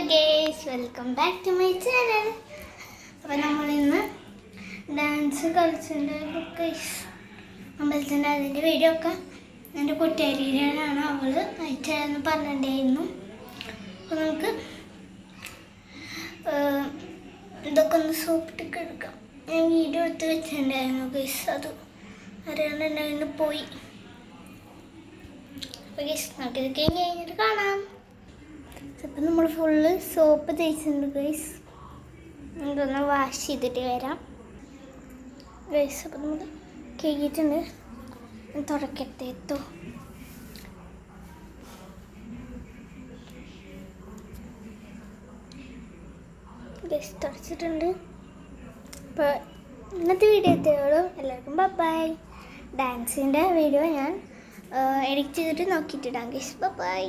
Guys, welcome back to my channel. അപ്പോൾ നമ്മളിന്ന് dance കളിച്ചിട്ടുണ്ടായിരുന്നു guys. അമ്പലത്തിൻ്റെ അതിൻ്റെ വീഡിയോ ഒക്കെ എൻ്റെ കുട്ടിയാരിയിലാണ് അവൾ അയച്ചതെന്ന് പറഞ്ഞിട്ടുണ്ടായിരുന്നു. അപ്പോൾ നമുക്ക് ഇതൊക്കെ ഒന്ന് സോപ്പിട്ടൊക്കെ എടുക്കാം. ഞാൻ വീഡിയോ എടുത്ത് വെച്ചിട്ടുണ്ടായിരുന്നു ഗേസ്, അത് അറിയാണ്ടുണ്ടായിരുന്നു പോയി. അപ്പോൾ ഗേസ് നമുക്കിത് കഴിഞ്ഞിട്ട് കാണാം. അപ്പം നമ്മൾ ഫുള്ള് സോപ്പ് തേച്ചിട്ടുണ്ട് ഗൈസ്. ഇതൊന്ന് വാഷ് ചെയ്തിട്ട് വരാം ഗൈസ്. അപ്പം നമ്മൾ കഴുകിയിട്ടുണ്ട്, തുടക്കട്ടെ എത്തോ. ഗൈസ് തുടച്ചിട്ടുണ്ട്. അപ്പോൾ ഇന്നത്തെ വീഡിയോ എത്തിയോളൂ. എല്ലാവർക്കും ബൈ. ഡാൻസിൻ്റെ വീഡിയോ ഞാൻ എഡിറ്റ് ചെയ്തിട്ട് നോക്കിയിട്ടിടാം ഗൈസ്. ബൈ.